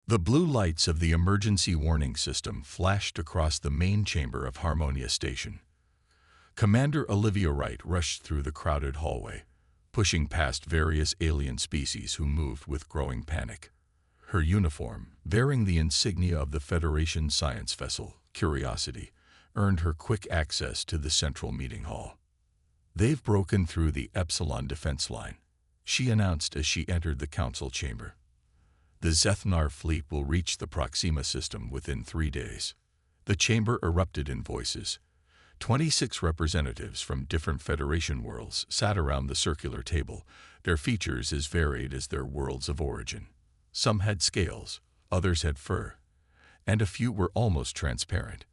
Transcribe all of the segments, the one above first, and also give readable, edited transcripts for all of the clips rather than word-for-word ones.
The blue lights of the emergency warning system flashed across the main chamber of Harmonia Station. Commander Olivia Wright rushed through the crowded hallway, pushing past various alien species who moved with growing panic. Her uniform, bearing the insignia of the Federation science vessel, Curiosity, earned her quick access to the central meeting hall. "They've broken through the Epsilon defense line," she announced as she entered the council chamber. "The Zethnar fleet will reach the Proxima system within 3 days." The chamber erupted in voices. 26 representatives from different Federation worlds sat around the circular table, their features as varied as their worlds of origin. Some had scales, others had fur, and a few were almost transparent.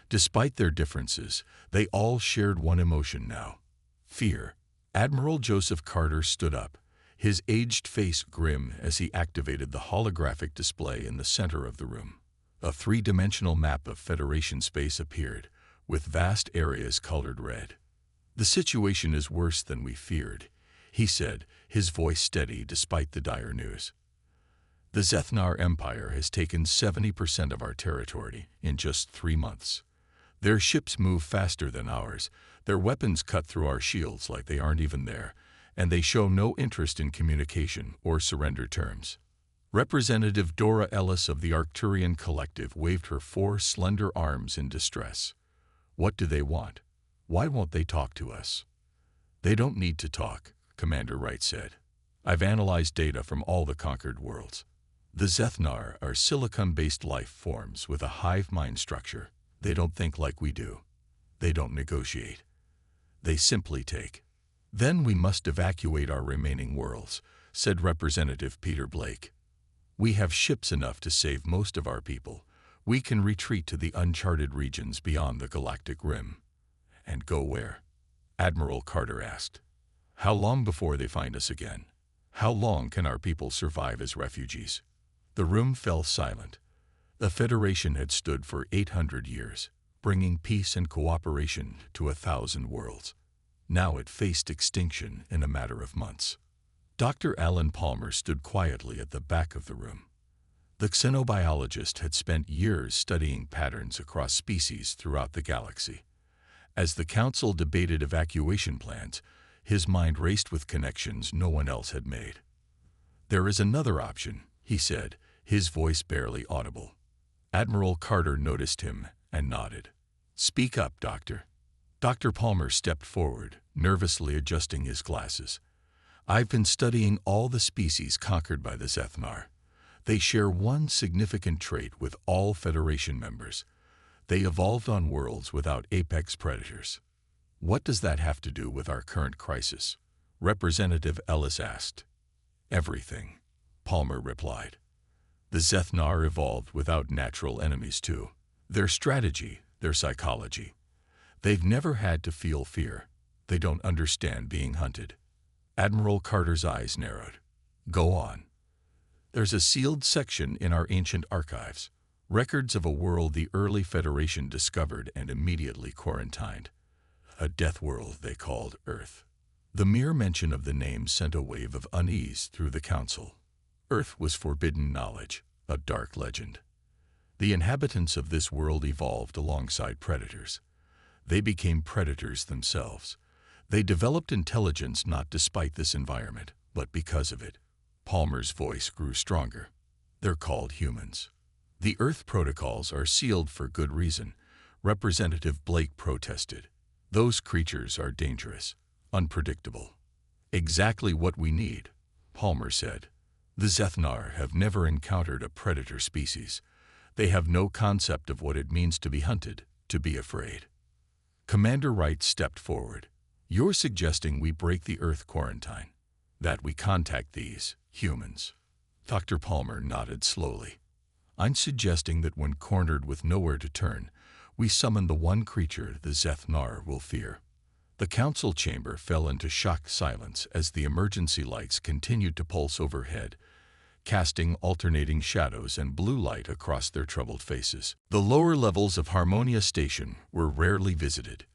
Despite their differences, they all shared one emotion now: fear. Admiral Joseph Carter stood up, his aged face grim as he activated the holographic display in the center of the room. A three-dimensional map of Federation space appeared, with vast areas colored red. "The situation is worse than we feared," he said, his voice steady despite the dire news. "The Zethnar Empire has taken 70% of our territory in just 3 months. Their ships move faster than ours, their weapons cut through our shields like they aren't even there, and they show no interest in communication or surrender terms." Representative Dora Ellis of the Arcturian Collective waved her 4 slender arms in distress. "What do they want? Why won't they talk to us?" "They don't need to talk," Commander Wright said. "I've analyzed data from all the conquered worlds. The Zethnar are silicon-based life forms with a hive mind structure. They don't think like we do. They don't negotiate. They simply take." "Then we must evacuate our remaining worlds," said Representative Peter Blake. "We have ships enough to save most of our people. We can retreat to the uncharted regions beyond the galactic rim." "And go where?" Admiral Carter asked. "How long before they find us again? How long can our people survive as refugees?" The room fell silent. The Federation had stood for 800 years, bringing peace and cooperation to 1,000 worlds. Now it faced extinction in a matter of months. Dr. Alan Palmer stood quietly at the back of the room. The xenobiologist had spent years studying patterns across species throughout the galaxy. As the council debated evacuation plans, his mind raced with connections no one else had made. "There is another option," he said, his voice barely audible. Admiral Carter noticed him and nodded. "Speak up, Doctor." Dr. Palmer stepped forward, nervously adjusting his glasses. "I've been studying all the species conquered by the Zethnar. They share one significant trait with all Federation members. They evolved on worlds without apex predators." "What does that have to do with our current crisis?" Representative Ellis asked. "Everything," Palmer replied. "The Zethnar evolved without natural enemies too. Their strategy, their psychology. They've never had to feel fear. They don't understand being hunted." Admiral Carter's eyes narrowed. "Go on." "There's a sealed section in our ancient archives, records of a world the early Federation discovered and immediately quarantined. A death world they called Earth." The mere mention of the name sent a wave of unease through the council. Earth was forbidden knowledge, a dark legend. The inhabitants of this world evolved alongside predators. They became predators themselves. They developed intelligence not despite this environment, but because of it. Palmer's voice grew stronger. "They're called humans. The Earth protocols are sealed for good reason," Representative Blake protested. "Those creatures are dangerous, unpredictable." "Exactly what we need," Palmer said. "The Zethnar have never encountered a predator species. They have no concept of what it means to be hunted, to be afraid." Commander Wright stepped forward. "You're suggesting we break the Earth quarantine, that we contact these humans?" Dr. Palmer nodded slowly. "I'm suggesting that when cornered with nowhere to turn, we summon the one creature the Zethnar will fear." The council chamber fell into shocked silence as the emergency lights continued to pulse overhead, casting alternating shadows and blue light across their troubled faces. The lower levels of Harmonia Station were rarely visited.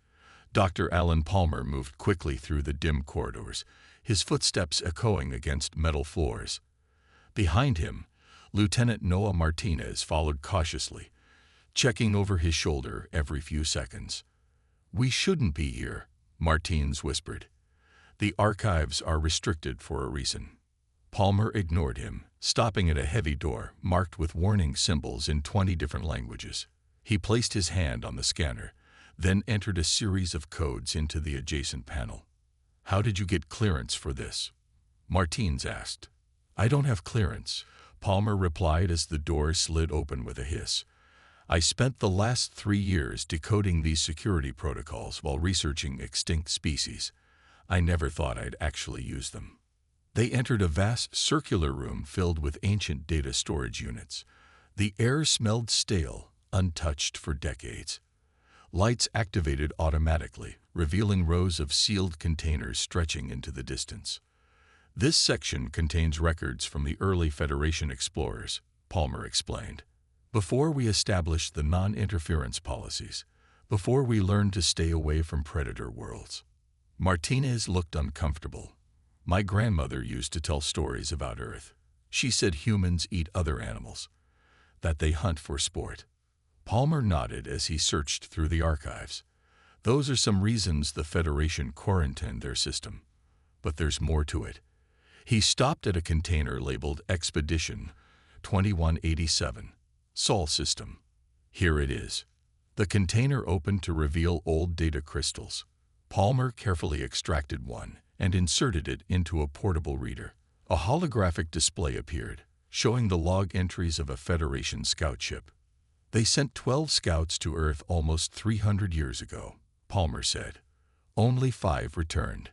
Dr. Alan Palmer moved quickly through the dim corridors, his footsteps echoing against metal floors. Behind him, Lieutenant Noah Martinez followed cautiously, checking over his shoulder every few seconds. "We shouldn't be here," Martinez whispered. "The archives are restricted for a reason." Palmer ignored him, stopping at a heavy door marked with warning symbols in 20 different languages. He placed his hand on the scanner, then entered a series of codes into the adjacent panel. "How did you get clearance for this?" Martinez asked. "I don't have clearance," Palmer replied as the door slid open with a hiss. "I spent the last 3 years decoding these security protocols while researching extinct species. I never thought I'd actually use them." They entered a vast circular room filled with ancient data storage units. The air smelled stale, untouched for decades. Lights activated automatically, revealing rows of sealed containers stretching into the distance. "This section contains records from the early Federation explorers," Palmer explained. "Before we established the non-interference policies, before we learned to stay away from predator worlds." Martinez looked uncomfortable. "My grandmother used to tell stories about Earth. She said humans eat other animals, that they hunt for sport." Palmer nodded as he searched through the archives. "Those are some reasons the Federation quarantined their system. But there's more to it." He stopped at a container labeled Expedition 2187, Sol System. "Here it is." The container opened to reveal old data crystals. Palmer carefully extracted one and inserted it into a portable reader. A holographic display appeared, showing the log entries of a Federation scout ship. "They sent 12 scouts to Earth almost 300 years ago," Palmer said. "Only 5 returned.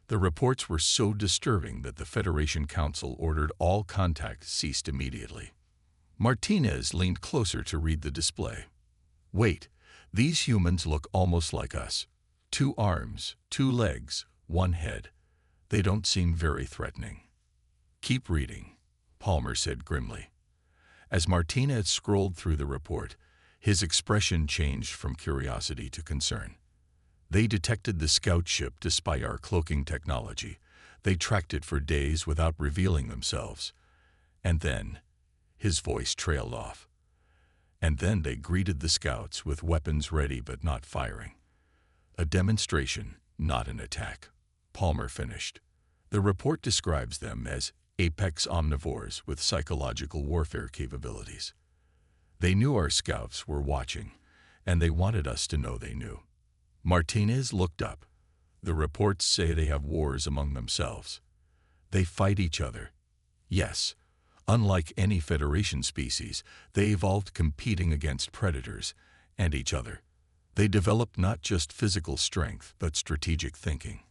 The reports were so disturbing that the Federation Council ordered all contact ceased immediately." Martinez leaned closer to read the display. "Wait, these humans look almost like us. 2 arms, 2 legs, 1 head. They don't seem very threatening." "Keep reading," Palmer said grimly. As Martinez scrolled through the report, his expression changed from curiosity to concern. "They detected the scout ship despite our cloaking technology. They tracked it for days without revealing themselves. And then," his voice trailed off, "and then they greeted the scouts with weapons ready but not firing. A demonstration, not an attack," Palmer finished. "The report describes them as apex omnivores with psychological warfare capabilities. They knew our scouts were watching, and they wanted us to know they knew." Martinez looked up. "The reports say they have wars among themselves. They fight each other." "Yes. Unlike any Federation species, they evolved competing against predators and each other. They developed not just physical strength, but strategic thinking.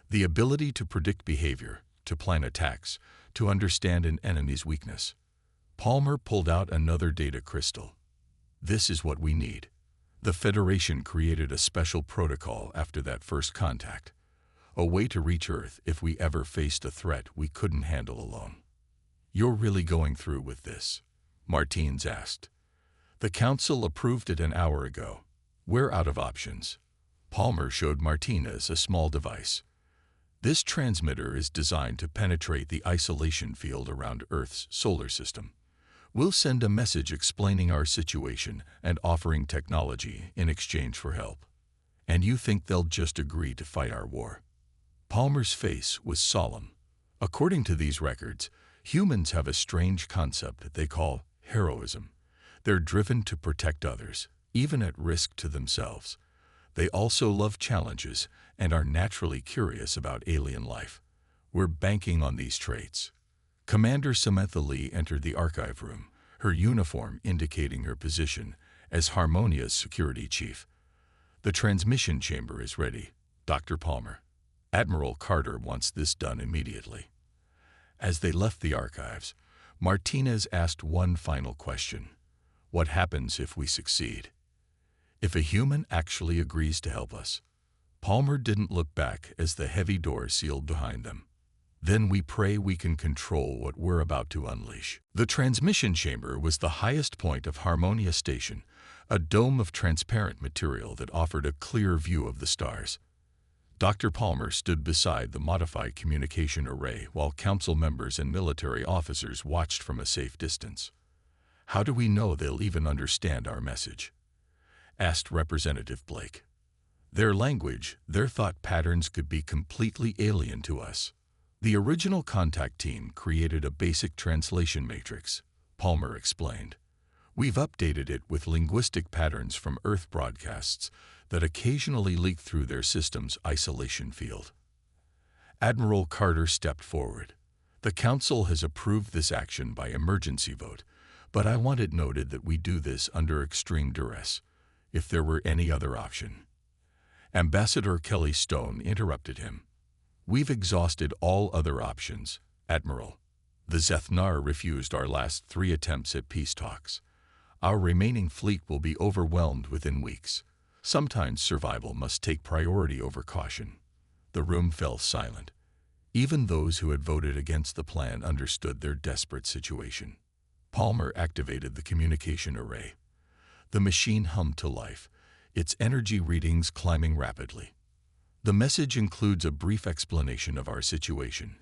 The ability to predict behavior, to plan attacks, to understand an enemy's weakness." Palmer pulled out another data crystal. "This is what we need. The Federation created a special protocol after that first contact. A way to reach Earth if we ever faced a threat we couldn't handle alone." "You're really going through with this?" Martinez asked. "The Council approved it an hour ago. We're out of options." Palmer showed Martinez a small device. "This transmitter is designed to penetrate the isolation field around Earth's solar system. We'll send a message explaining our situation and offering technology in exchange for help. And you think they'll just agree to fight our war?" Palmer's face was solemn. "According to these records, humans have a strange concept they call heroism. They're driven to protect others, even at risk to themselves. They also love challenges and are naturally curious about alien life. We're banking on these traits." Commander Samantha Lee entered the archive room, her uniform indicating her position as Harmonia's security chief. "The transmission chamber is ready, Dr. Palmer. Admiral Carter wants this done immediately." As they left the archives, Martinez asked one final question. "What happens if we succeed? If a human actually agrees to help us?" Palmer didn't look back as the heavy door sealed behind them. "Then we pray we can control what we're about to unleash." The transmission chamber was the highest point of Harmonia Station, a dome of transparent material that offered a clear view of the stars. Dr. Palmer stood beside the modified communication array while council members and military officers watched from a safe distance. "How do we know they'll even understand our message?" asked Representative Blake. "Their language, their thought patterns could be completely alien to us." The original contact team created a basic translation matrix, Palmer explained. "We've updated it with linguistic patterns from Earth broadcasts that occasionally leak through their system's isolation field." Admiral Carter stepped forward. "The Council has approved this action by emergency vote, but I want it noted that we do this under extreme duress, if there were any other option." Ambassador Kelly Stone interrupted him. "We've exhausted all other options, Admiral. The Zethnar refused our last 3 attempts at peace talks. Our remaining fleet will be overwhelmed within weeks. Sometimes survival must take priority over caution." The room fell silent. Even those who had voted against the plan understood their desperate situation. Palmer activated the communication array. The machine hummed to life, its energy readings climbing rapidly. The message includes a brief explanation of our situation,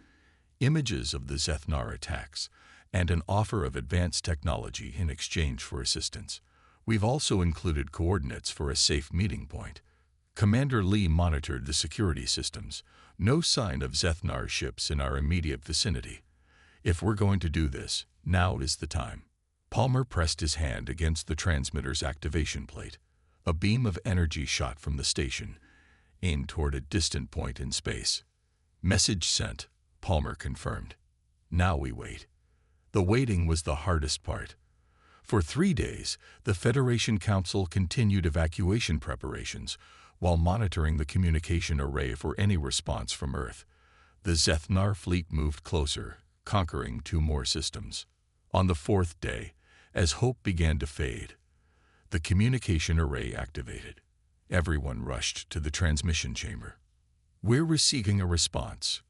images of the Zethnar attacks, and an offer of advanced technology in exchange for assistance. We've also included coordinates for a safe meeting point. Commander Lee monitored the security systems. No sign of Zethnar ships in our immediate vicinity. If we're going to do this, now is the time. Palmer pressed his hand against the transmitter's activation plate. A beam of energy shot from the station, aimed toward a distant point in space. "Message sent," Palmer confirmed. "Now we wait." The waiting was the hardest part. For 3 days, the Federation Council continued evacuation preparations while monitoring the communication array for any response from Earth. The Zethnar fleet moved closer, conquering 2 more systems. On the 4th day, as hope began to fade, the communication array activated. Everyone rushed to the transmission chamber. "We're receiving a response,"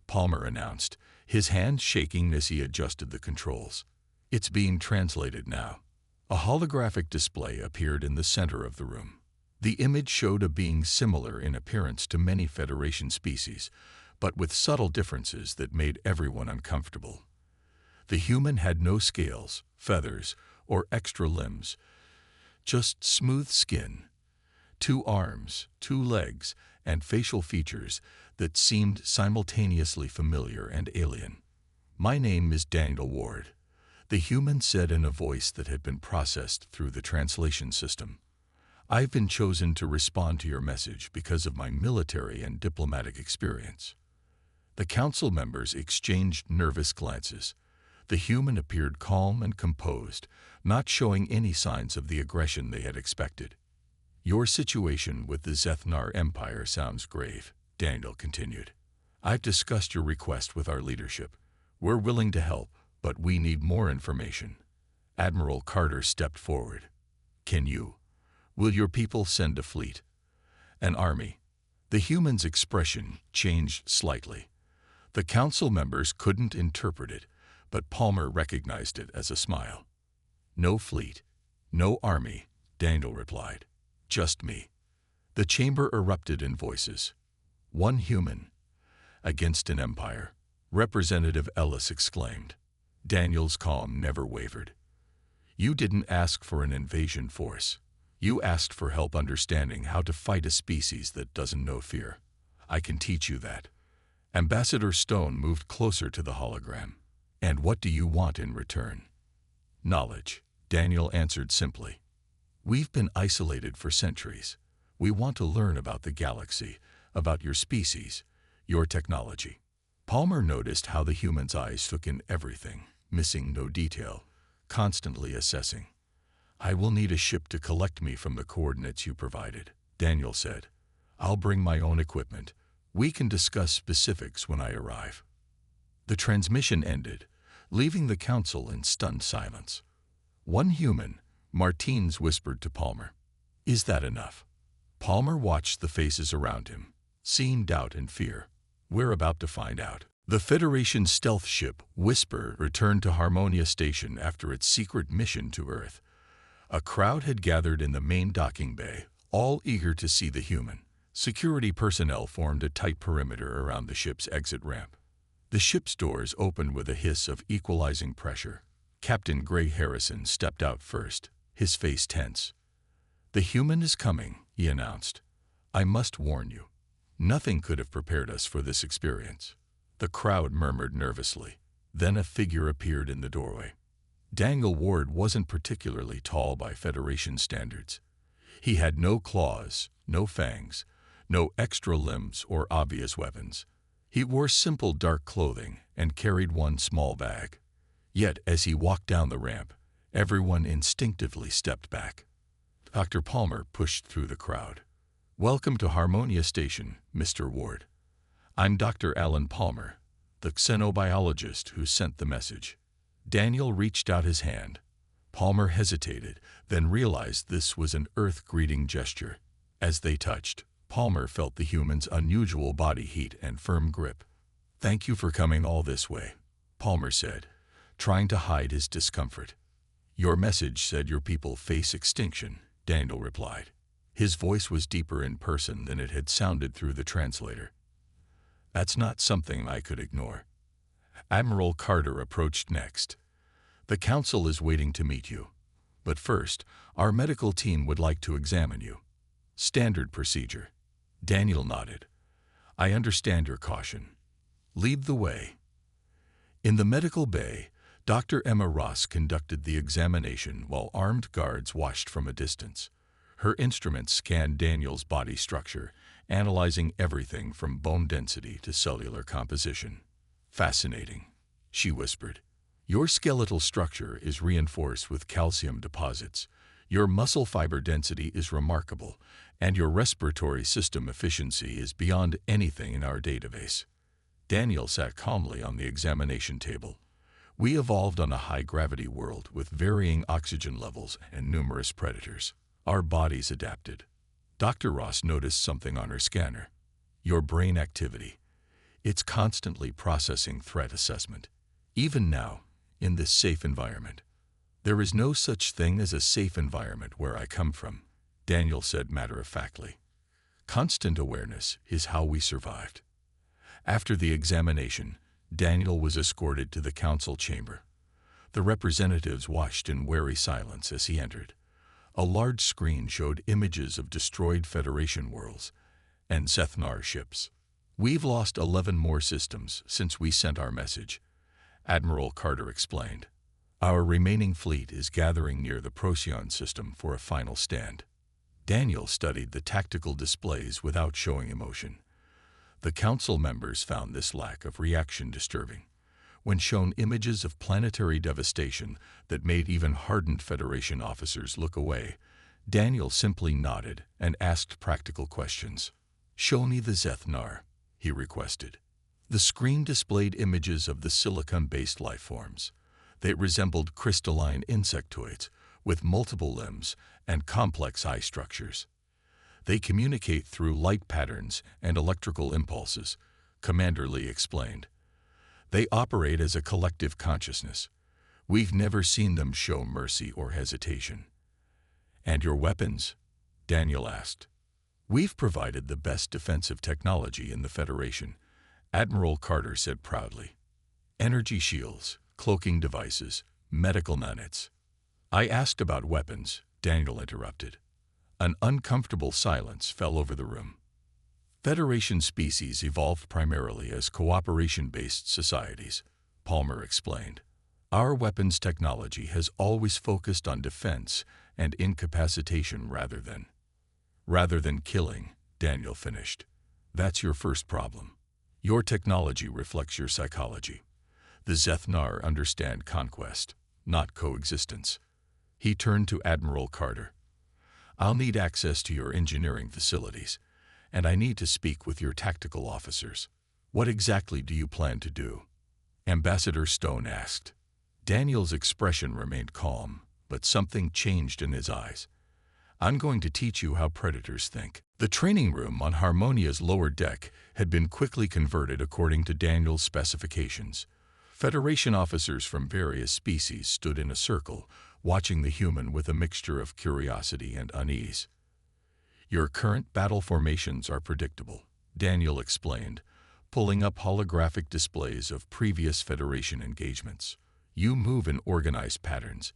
Palmer announced, his hand shaking as he adjusted the controls. "It's being translated now." A holographic display appeared in the center of the room. The image showed a being similar in appearance to many Federation species, but with subtle differences that made everyone uncomfortable. The human had no scales, feathers, or extra limbs, just smooth skin, 2 arms, 2 legs, and facial features that seemed simultaneously familiar and alien. "My name is Daniel Ward," the human said in a voice that had been processed through the translation system. "I've been chosen to respond to your message because of my military and diplomatic experience." The council members exchanged nervous glances. The human appeared calm and composed, not showing any signs of the aggression they had expected. "Your situation with the Zethnar Empire sounds grave," Daniel continued. "I've discussed your request with our leadership. We're willing to help, but we need more information." Admiral Carter stepped forward. Will your people send a fleet? An army?" The human's expression changed slightly. The council members couldn't interpret it, but Palmer recognized it as a smile. "No fleet, no army," Daniel replied. "Just me." The chamber erupted in voices. "One human against an empire," Representative Ellis exclaimed. Daniel's calm never wavered. "You didn't ask for an invasion force. You asked for help understanding how to fight a species that doesn't know fear. I can teach you that." Ambassador Stone moved closer to the hologram. "And what do you want in return?" "Knowledge," Daniel answered simply. "We've been isolated for centuries. We want to learn about the galaxy, about your species, your technology." Palmer noticed how the human's eyes took in everything, missing no detail, constantly assessing. "I will need a ship to collect me from the coordinates you provided," Daniel said. "I'll bring my own equipment. We can discuss specifics when I arrive." The transmission ended, leaving the council in stunned silence. "One human," Martins whispered to Palmer. "Is that enough?" Palmer watched the faces around him, seeing doubt and fear. "We're about to find out." The Federation stealth ship, Whisper, returned to Harmonia Station after its secret mission to Earth. A crowd had gathered in the main docking bay, all eager to see the human. Security personnel formed a tight perimeter around the ship's exit ramp. The ship's doors opened with a hiss of equalizing pressure. Captain Gray Harrison stepped out first, his face tense. "The human is coming," he announced. "I must warn you. Nothing could have prepared us for this experience." The crowd murmured nervously. Then a figure appeared in the doorway. Daniel Ward wasn't particularly tall by Federation standards. He had no claws, no fangs, no extra limbs or obvious weapons. He wore simple dark clothing and carried one small bag. Yet as he walked down the ramp, everyone instinctively stepped back. Dr. Palmer pushed through the crowd. "Welcome to Harmonia Station, Mr. Ward. I'm Dr. Alan Palmer, the xenobiologist who sent the message." Daniel reached out his hand. Palmer hesitated, then realized this was an Earth-greeting gesture. As they touched, Palmer felt the human's unusual body heat and firm grip. "Thank you for coming all this way," Palmer said, trying to hide his discomfort. "Your message said your people face extinction," Daniel replied. His voice was deeper in person than it had sounded through the translator. "That's not something I could ignore." Admiral Carter approached next. "The Council is waiting to meet you. But first, our medical team would like to examine you." "Standard procedure." Daniel nodded. "I understand your caution. Lead the way." In the medical bay, Dr. Emma Ross conducted the examination while armed guards watched from a distance. Her instruments scanned Daniel's body structure, analyzing everything from bone density to cellular composition. "Fascinating," she whispered. "Your skeletal structure is reinforced with calcium deposits. Your muscle fiber density is remarkable, and your respiratory system efficiency is beyond anything in our database." Daniel sat calmly on the examination table. "We evolved on a high-gravity world with varying oxygen levels and numerous predators. Our bodies adapted." Dr. Ross noticed something on her scanner. "Your brain activity. It's constantly processing threat assessment. Even now, in this safe environment." "There is no such thing as a safe environment where I come from," Daniel said matter-of-factly. "Constant awareness is how we survived." After the examination, Daniel was escorted to the council chamber. The representatives watched in wary silence as he entered. A large screen showed images of destroyed Federation worlds and Zethnar ships. "We've lost 11 more systems since we sent our message," Admiral Carter explained. "Our remaining fleet is gathering near the Procyon system for a final stand." Daniel studied the tactical displays without showing emotion. The council members found this lack of reaction disturbing. When shown images of planetary devastation that made even hardened Federation officers look away, Daniel simply nodded and asked practical questions. "Show me the Zethnar," he requested. The screen displayed images of the silicon-based life forms. They resembled crystalline insectoids with multiple limbs and complex eye structures. "They communicate through light patterns and electrical impulses," Commander Lee explained. "They operate as a collective consciousness. We've never seen them show mercy or hesitation." "And your weapons?" Daniel asked. "We've provided the best defensive technology in the Federation," Admiral Carter said proudly. "Energy shields, cloaking devices, medical nanites." "I asked about weapons," Daniel interrupted. An uncomfortable silence fell over the room. "Federation species evolved primarily as cooperation-based societies," Palmer explained. "Our weapons technology has always focused on defense and incapacitation rather than killing," Daniel finished. "That's your first problem. Your technology reflects your psychology. The Zethnar understand conquest, not coexistence." He turned to Admiral Carter. "I'll need access to your engineering facilities, and I need to speak with your tactical officers. What exactly do you plan to do?" Ambassador Stone asked. Daniel's expression remained calm, but something changed in his eyes. "I'm going to teach you how predators think." The training room on Harmonia's lower deck had been quickly converted according to Daniel's specifications. Federation officers from various species stood in a circle, watching the human with a mixture of curiosity and unease. Your current battle formations are predictable, Daniel explained, pulling up holographic displays of previous Federation engagements. You move in organized patterns.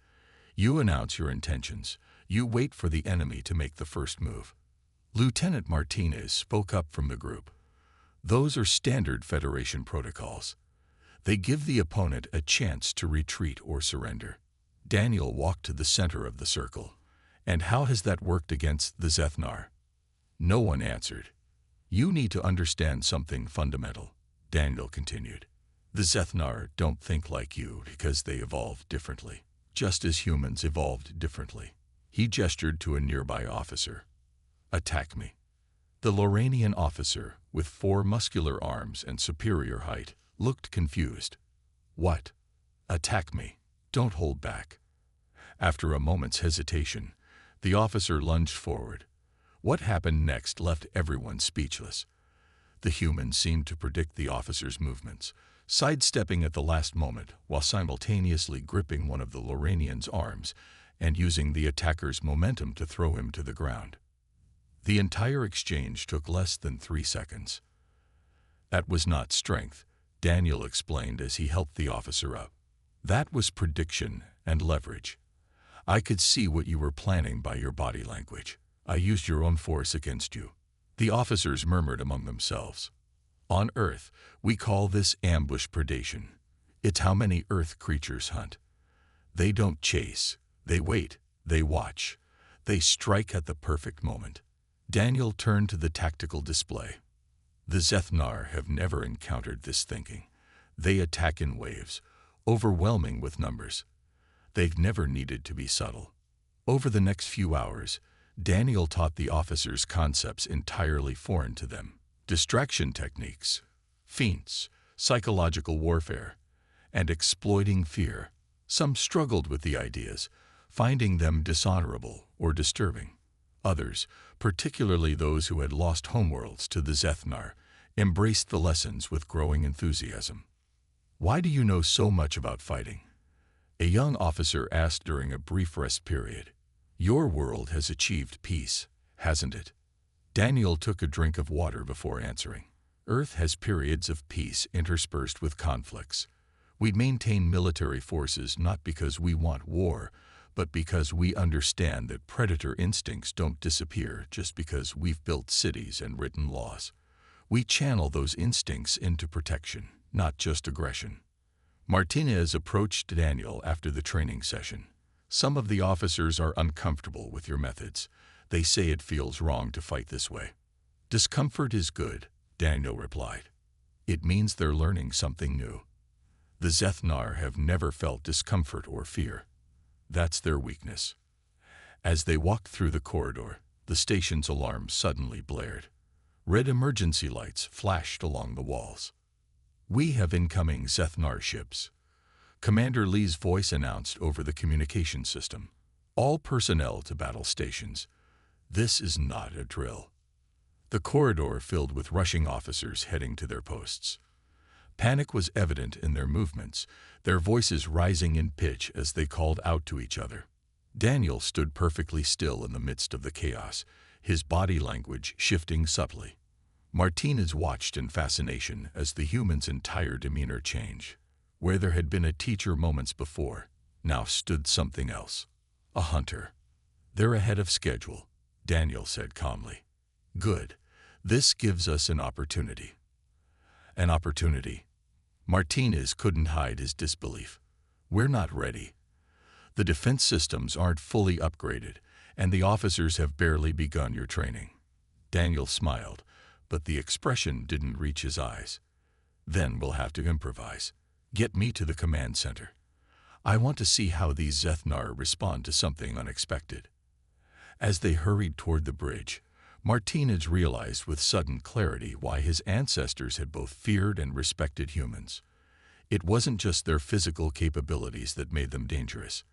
You announce your intentions. You wait for the enemy to make the first move. Lieutenant Martinez spoke up from the group. Those are standard Federation protocols. They give the opponent a chance to retreat or surrender. Daniel walked to the center of the circle. And how has that worked against the Zethnar? No one answered. You need to understand something fundamental, Daniel continued. The Zethnar don't think like you because they evolved differently, just as humans evolved differently. He gestured to a nearby officer. Attack me. The Loranian officer, with 4 muscular arms and superior height, looked confused. What? Attack me. Don't hold back. After a moment's hesitation, the officer lunged forward. What happened next left everyone speechless. The humans seemed to predict the officer's movements, sidestepping at the last moment while simultaneously gripping one of the Loranian's arms and using the attacker's momentum to throw him to the ground. The entire exchange took less than 3 seconds. That was not strength, Daniel explained as he helped the officer up. That was prediction and leverage. I could see what you were planning by your body language. I used your own force against you. The officers murmured among themselves. On Earth, we call this ambush predation. It's how many Earth creatures hunt. They don't chase. They wait. They watch. They strike at the perfect moment. Daniel turned to the tactical display. The Zethnar have never encountered this thinking. They attack in waves, overwhelming with numbers. They've never needed to be subtle. Over the next few hours, Daniel taught the officers concepts entirely foreign to them. Distraction techniques, feints, psychological warfare, and exploiting fear. Some struggled with the ideas, finding them dishonorable or disturbing. Others, particularly those who had lost homeworlds to the Zethnar, embraced the lessons with growing enthusiasm. Why do you know so much about fighting? A young officer asked during a brief rest period. Your world has achieved peace, hasn't it? Daniel took a drink of water before answering. Earth has periods of peace interspersed with conflicts. We maintain military forces not because we want war, but because we understand that predator instincts don't disappear just because we've built cities and written laws. We channel those instincts into protection, not just aggression. Martinez approached Daniel after the training session. Some of the officers are uncomfortable with your methods. They say it feels wrong to fight this way. Discomfort is good, Daniel replied. It means they're learning something new. The Zethnar have never felt discomfort or fear. That's their weakness. As they walked through the corridor, the station's alarm suddenly blared. Red emergency lights flashed along the walls. We have incoming Zethnar ships. Commander Lee's voice announced over the communication system. All personnel to battle stations. This is not a drill. The corridor filled with rushing officers heading to their posts. Panic was evident in their movements, their voices rising in pitch as they called out to each other. Daniel stood perfectly still in the midst of the chaos, his body language shifting subtly. Martinez watched in fascination as the human's entire demeanor changed. Where there had been a teacher moments before, now stood something else. A hunter. They're ahead of schedule, Daniel said calmly. Good. This gives us an opportunity. An opportunity. Martinez couldn't hide his disbelief. We're not ready. The defense systems aren't fully upgraded, and the officers have barely begun your training. Daniel smiled, but the expression didn't reach his eyes. Then we'll have to improvise. Get me to the command center. I want to see how these Zethnar respond to something unexpected. As they hurried toward the bridge, Martinez realized with sudden clarity why his ancestors had both feared and respected humans. It wasn't just their physical capabilities that made them dangerous.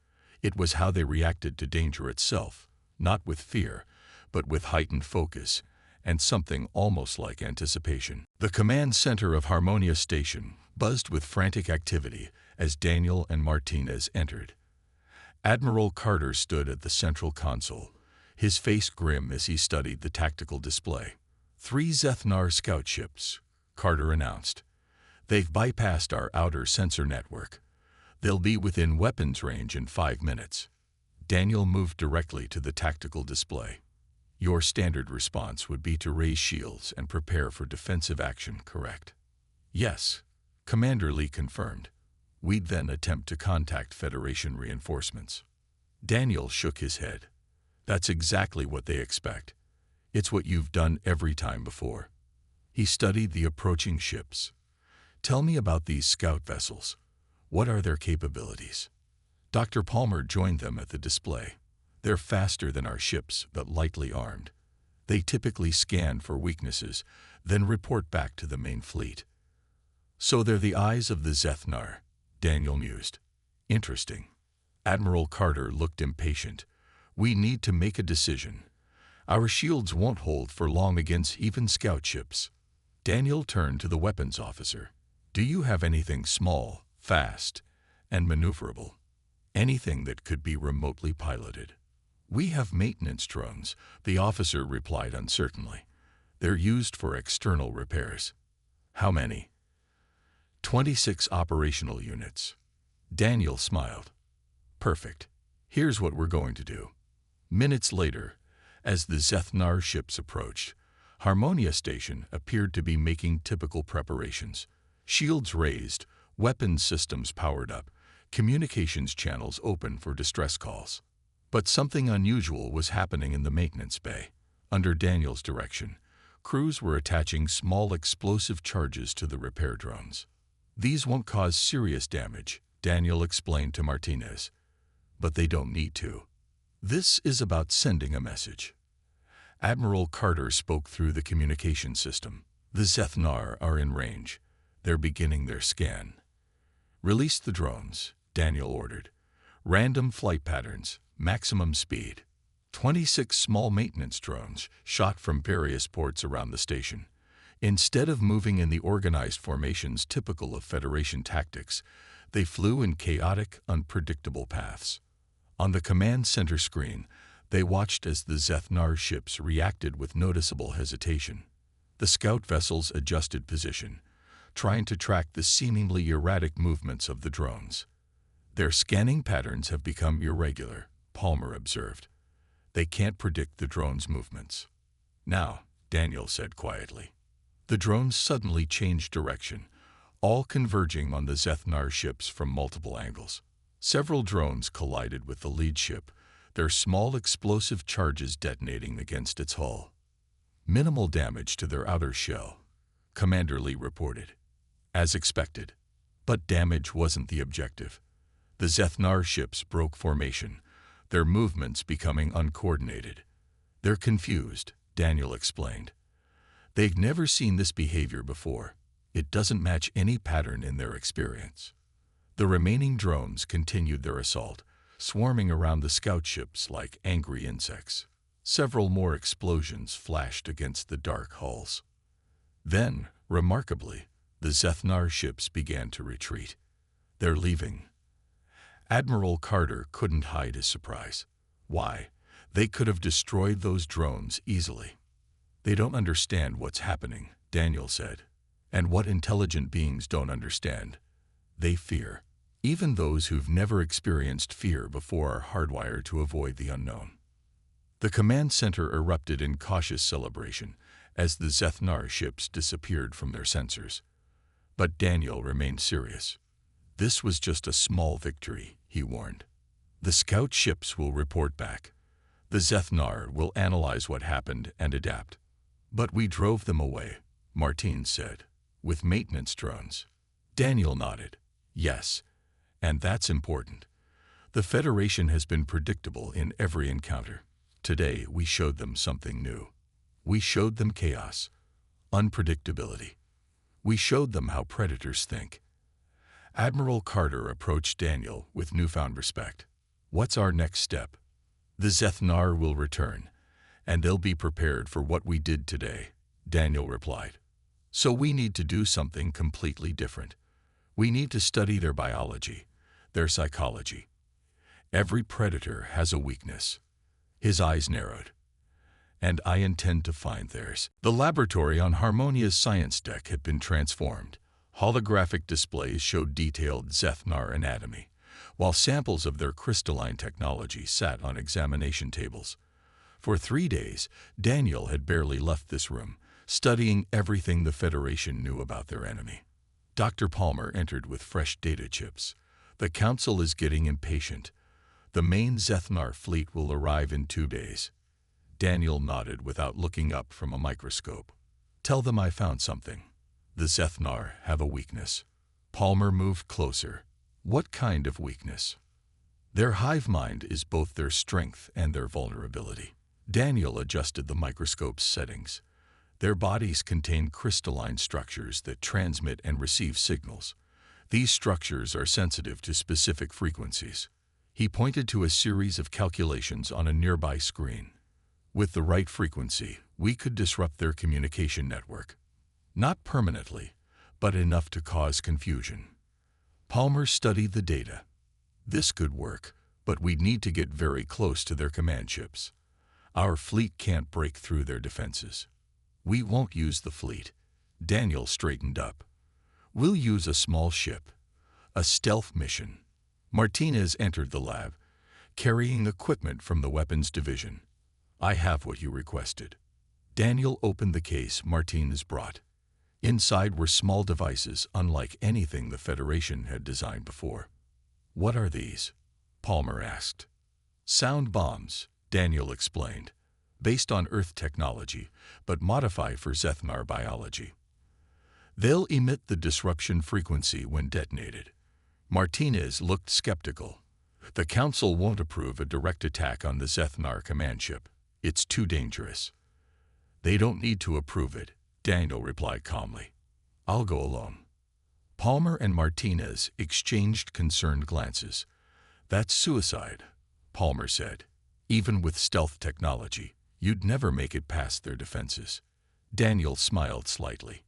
It was how they reacted to danger itself, not with fear, but with heightened focus and something almost like anticipation. The command center of Harmonia Station buzzed with frantic activity as Daniel and Martinez entered. Admiral Carter stood at the central console, his face grim as he studied the tactical display. 3 Zethnar scout ships, Carter announced. They've bypassed our outer sensor network. They'll be within weapons range in 5 minutes. Daniel moved directly to the tactical display. Your standard response would be to raise shields and prepare for defensive action, correct? Yes, Commander Lee confirmed. We'd then attempt to contact Federation reinforcements. Daniel shook his head. That's exactly what they expect. It's what you've done every time before. He studied the approaching ships. Tell me about these scout vessels. What are their capabilities? Dr. Palmer joined them at the display. They're faster than our ships, but lightly armed. They typically scan for weaknesses, then report back to the main fleet. So they're the eyes of the Zethnar, Daniel mused. Interesting. Admiral Carter looked impatient. We need to make a decision. Our shields won't hold for long against even scout ships. Daniel turned to the weapons officer. Do you have anything small, fast, and maneuverable? Anything that could be remotely piloted? We have maintenance drones, the officer replied uncertainly. They're used for external repairs. How many? 26 operational units. Daniel smiled. Perfect. Here's what we're going to do. Minutes later, as the Zethnar ships approached, Harmonia Station appeared to be making typical preparations. Shields raised, weapons systems powered up, communications channels open for distress calls. But something unusual was happening in the maintenance bay. Under Daniel's direction, crews were attaching small explosive charges to the repair drones. These won't cause serious damage, Daniel explained to Martinez. But they don't need to. This is about sending a message. Admiral Carter spoke through the communication system. The Zethnar are in range. They're beginning their scan. Release the drones, Daniel ordered. Random flight patterns, maximum speed. 26 small maintenance drones shot from various ports around the station. Instead of moving in the organized formations typical of Federation tactics, they flew in chaotic, unpredictable paths. On the command center screen, they watched as the Zethnar ships reacted with noticeable hesitation. The scout vessels adjusted position, trying to track the seemingly erratic movements of the drones. Their scanning patterns have become irregular, Palmer observed. They can't predict the drones' movements. Now, Daniel said quietly. The drones suddenly changed direction, all converging on the Zethnar ships from multiple angles. Several drones collided with the lead ship, their small explosive charges detonating against its hull. Minimal damage to their outer shell, Commander Lee reported. As expected. But damage wasn't the objective. The Zethnar ships broke formation, their movements becoming uncoordinated. They're confused, Daniel explained. They've never seen this behavior before. It doesn't match any pattern in their experience. The remaining drones continued their assault, swarming around the scout ships like angry insects. Several more explosions flashed against the dark hulls. Then, remarkably, the Zethnar ships began to retreat. They're leaving. Admiral Carter couldn't hide his surprise. Why? They could have destroyed those drones easily. They don't understand what's happening, Daniel said. And what intelligent beings don't understand? They fear. Even those who've never experienced fear before are hardwired to avoid the unknown. The command center erupted in cautious celebration as the Zethnar ships disappeared from their sensors. But Daniel remained serious. This was just a small victory, he warned. The scout ships will report back. The Zethnar will analyze what happened and adapt. But we drove them away, Martin said, with maintenance drones. Daniel nodded. Yes, and that's important. The Federation has been predictable in every encounter. Today we showed them something new. We showed them chaos, unpredictability. We showed them how predators think. Admiral Carter approached Daniel with newfound respect. What's our next step? The Zethnar will return, and they'll be prepared for what we did today, Daniel replied. So we need to do something completely different. We need to study their biology, their psychology. Every predator has a weakness. His eyes narrowed. "And I intend to find theirs." The laboratory on Harmonia's science deck had been transformed. Holographic displays showed detailed Zethnar anatomy, while samples of their crystalline technology sat on examination tables. For 3 days, Daniel had barely left this room, studying everything the Federation knew about their enemy. Dr. Palmer entered with fresh data chips. "The Council is getting impatient. The main Zethnar fleet will arrive in 2 days. Daniel nodded without looking up from a microscope. "Tell them I found something. The Zethnar have a weakness." Palmer moved closer. "What kind of weakness?" "Their hive mind is both their strength and their vulnerability." Daniel adjusted the microscope's settings. "Their bodies contain crystalline structures that transmit and receive signals. These structures are sensitive to specific frequencies." He pointed to a series of calculations on a nearby screen. "With the right frequency, we could disrupt their communication network. Not permanently, but enough to cause confusion." Palmer studied the data. "This could work, but we'd need to get very close to their command ships. Our fleet can't break through their defenses." "We won't use the fleet." Daniel straightened up. "We'll use a small ship. A stealth mission." Martinez entered the lab, carrying equipment from the weapons division. "I have what you requested." Daniel opened the case Martinez brought. Inside were small devices unlike anything the Federation had designed before. "What are these?" Palmer asked. "Sound bombs," Daniel explained, "based on Earth technology, but modified for Zethnar biology. They'll emit the disruption frequency when detonated." Martinez looked skeptical. "The Council won't approve a direct attack on the Zethnar command ship. It's too dangerous." "They don't need to approve it," Daniel replied calmly. "I'll go alone." Palmer and Martinez exchanged concerned glances. "That's suicide," Palmer said. "Even with stealth technology, you'd never make it past their defenses." Daniel smiled slightly.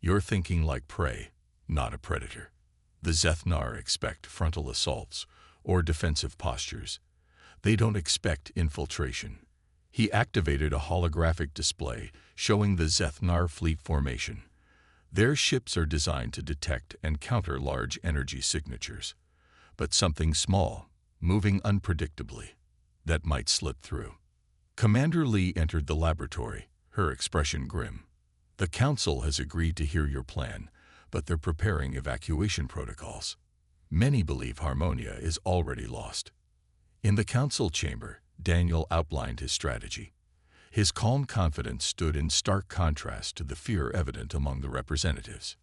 "You're thinking like prey, not a predator. The Zethnar expect frontal assaults or defensive postures. They don't expect infiltration." He activated a holographic display showing the Zethnar fleet formation. "Their ships are designed to detect and counter large energy signatures, but something small, moving unpredictably, that might slip through." Commander Lee entered the laboratory, her expression grim. "The Council has agreed to hear your plan, but they're preparing evacuation protocols. Many believe Harmonia is already lost." In the Council chamber, Daniel outlined his strategy. His calm confidence stood in stark contrast to the fear evident among the representatives.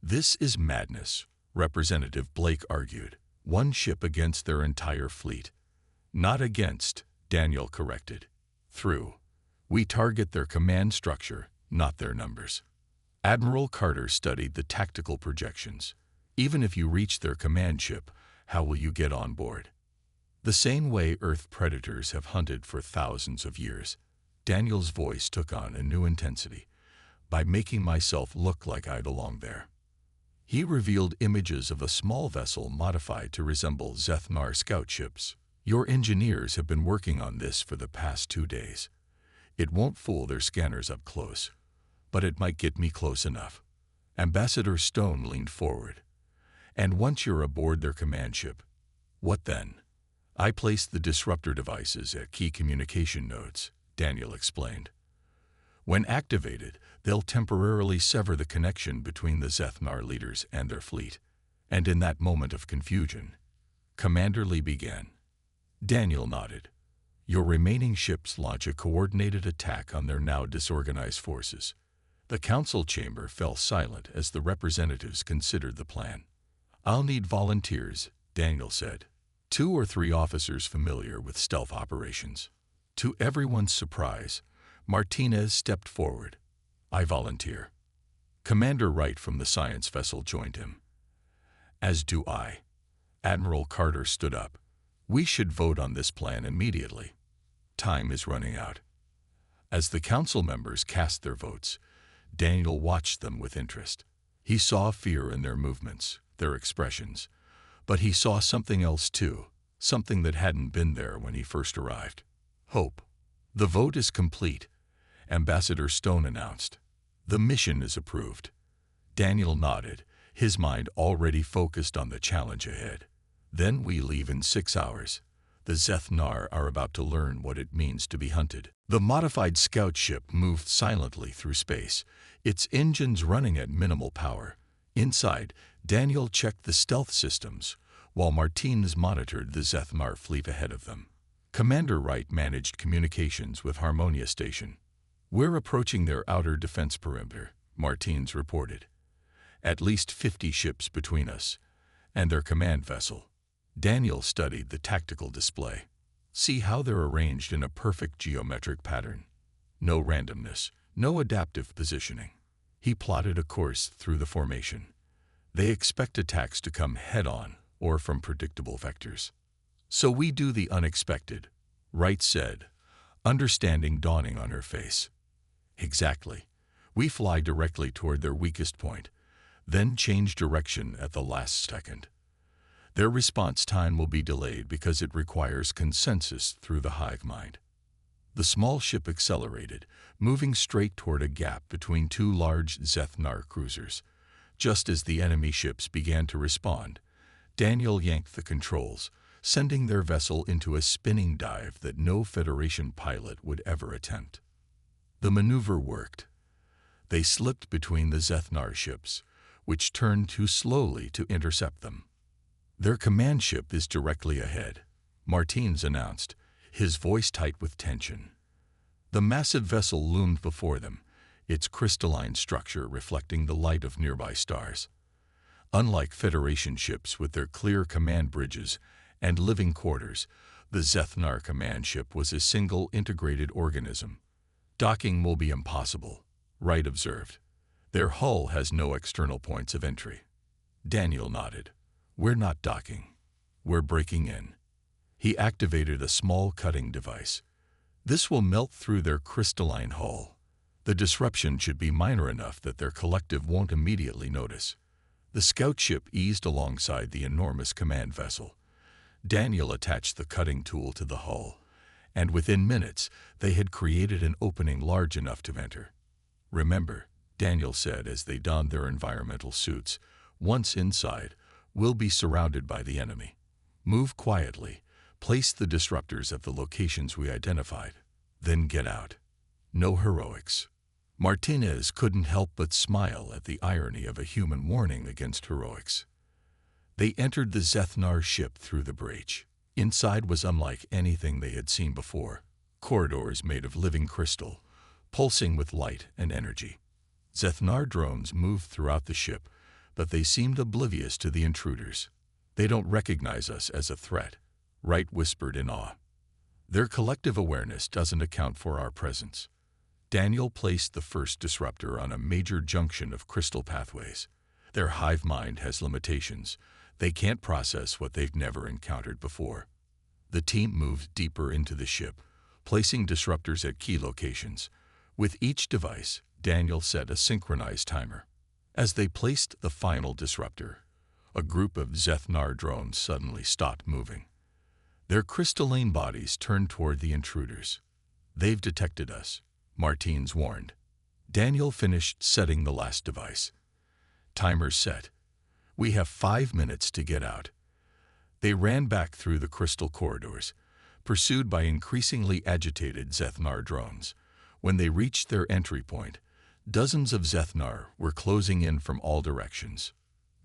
"This is madness," Representative Blake argued. "One ship against their entire fleet." "Not against," Daniel corrected. "Through. We target their command structure, not their numbers." Admiral Carter studied the tactical projections. "Even if you reach their command ship, how will you get on board?" "The same way Earth predators have hunted for thousands of years." Daniel's voice took on a new intensity. "By making myself look like I belong there." He revealed images of a small vessel modified to resemble Zethnar scout ships. "Your engineers have been working on this for the past 2 days. It won't fool their scanners up close, but it might get me close enough." Ambassador Stone leaned forward. "And once you're aboard their command ship, what then?" "I place the disruptor devices at key communication nodes," Daniel explained. "When activated, they'll temporarily sever the connection between the Zethnar leaders and their fleet. And in that moment of confusion," Commander Lee began. Daniel nodded. "Your remaining ships launch a coordinated attack on their now disorganized forces." The Council chamber fell silent as the representatives considered the plan. "I'll need volunteers," Daniel said. 2 or 3 officers familiar with stealth operations." To everyone's surprise, Martinez stepped forward. "I volunteer." Commander Wright from the science vessel joined him. "As do I." Admiral Carter stood up. "We should vote on this plan immediately. Time is running out." As the Council members cast their votes, Daniel watched them with interest. He saw fear in their movements, their expressions, but he saw something else too, something that hadn't been there when he first arrived. Hope. The vote is complete, Ambassador Stone announced. The mission is approved. Daniel nodded, his mind already focused on the challenge ahead. Then we leave in 6 hours. The Zeth-Nar are about to learn what it means to be hunted. The modified scout ship moved silently through space, its engines running at minimal power. Inside, Daniel checked the stealth systems, while Martinez monitored the Zeth-Nar fleet ahead of them. Commander Wright managed communications with Harmonia Station. "We're approaching their outer defense perimeter," Martinez reported. "At least 50 ships between us and their command vessel." Daniel studied the tactical display. "See how they're arranged in a perfect geometric pattern. No randomness, no adaptive positioning." He plotted a course through the formation. "They expect attacks to come head-on or from predictable vectors. So we do the unexpected," Wright said, understanding dawning on her face. "Exactly. We fly directly toward their weakest point, then change direction at the last second. Their response time will be delayed because it requires consensus through the hive mind." The small ship accelerated, moving straight toward a gap between two large Zeth-Nar cruisers. Just as the enemy ships began to respond, Daniel yanked the controls, sending their vessel into a spinning dive that no Federation pilot would ever attempt. The maneuver worked. They slipped between the Zeth-Nar ships, which turned too slowly to intercept them. "Their command ship is directly ahead," Martinez announced, his voice tight with tension. The massive vessel loomed before them, its crystalline structure reflecting the light of nearby stars. Unlike Federation ships with their clear command bridges and living quarters, the Zeth-Nar command ship was a single integrated organism. "Docking will be impossible," Wright observed. "Their hull has no external points of entry." Daniel nodded. "We're not docking. We're breaking in." He activated a small cutting device. "This will melt through their crystalline hull. The disruption should be minor enough that their collective won't immediately notice." The scout ship eased alongside the enormous command vessel. Daniel attached the cutting tool to the hull, and within minutes they had created an opening large enough to enter. "Remember," Daniel said as they donned their environmental suits, "once inside, we'll be surrounded by the enemy. Move quietly, place the disruptors at the locations we identified, then get out. No heroics." Martinez couldn't help but smile at the irony of a human warning against heroics. They entered the Zeth-Nar ship through the breach. Inside was unlike anything they had seen before. Corridors made of living crystal, pulsing with light and energy. Zeth-Nar drones moved throughout the ship, but they seemed oblivious to the intruders. "They don't recognize us as a threat," Wright whispered in awe. "Their collective awareness doesn't account for our presence." Daniel placed the first disruptor on a major junction of crystal pathways. "Their hive mind has limitations. They can't process what they've never encountered before." The team moved deeper into the ship, placing disruptors at key locations. With each device, Daniel set a synchronized timer. As they placed the final disruptor, a group of Zeth-Nar drones suddenly stopped moving. Their crystalline bodies turned toward the intruders. "They've detected us," Martinez warned. Daniel finished setting the last device. "Timer's set. We have 5 minutes to get out." They ran back through the crystal corridors, pursued by increasingly agitated Zeth-Nar drones. When they reached their entry point, dozens of Zeth-Nar were closing in from all directions.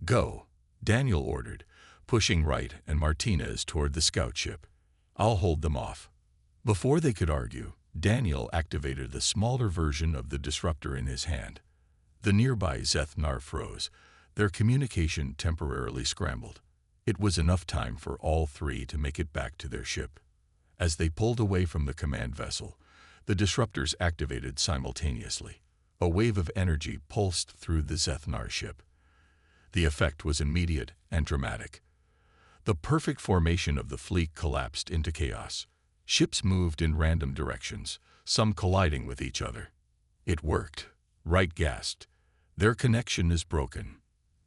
"Go," Daniel ordered, pushing Wright and Martinez toward the scout ship. "I'll hold them off." Before they could argue, Daniel activated the smaller version of the disruptor in his hand. The nearby Zeth-Nar froze, their communication temporarily scrambled. It was enough time for all three to make it back to their ship. As they pulled away from the command vessel, the disruptors activated simultaneously. A wave of energy pulsed through the Zeth-Nar ship. The effect was immediate and dramatic. The perfect formation of the fleet collapsed into chaos. Ships moved in random directions, some colliding with each other. "It worked," Wright gasped. "Their connection is broken."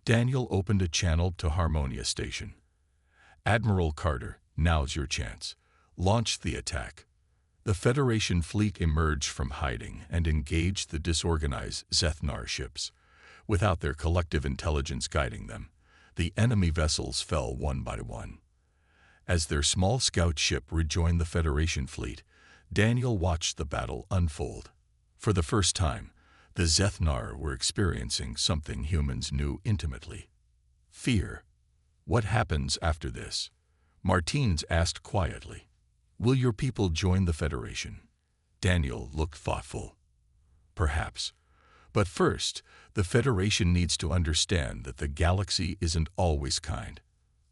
Daniel opened a channel to Harmonia Station. "Admiral Carter, now's your chance. Launch the attack." The Federation fleet emerged from hiding and engaged the disorganized Zethnar ships. Without their collective intelligence guiding them, the enemy vessels fell one by one. As their small scout ship rejoined the Federation fleet, Daniel watched the battle unfold. For the first time, the Zethnar were experiencing something humans knew intimately: fear. What happens after this? Martins asked quietly. Will your people join the Federation? Daniel looked thoughtful. Perhaps. But first, the Federation needs to understand that the galaxy isn't always kind.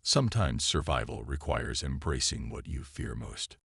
Sometimes survival requires embracing what you fear most.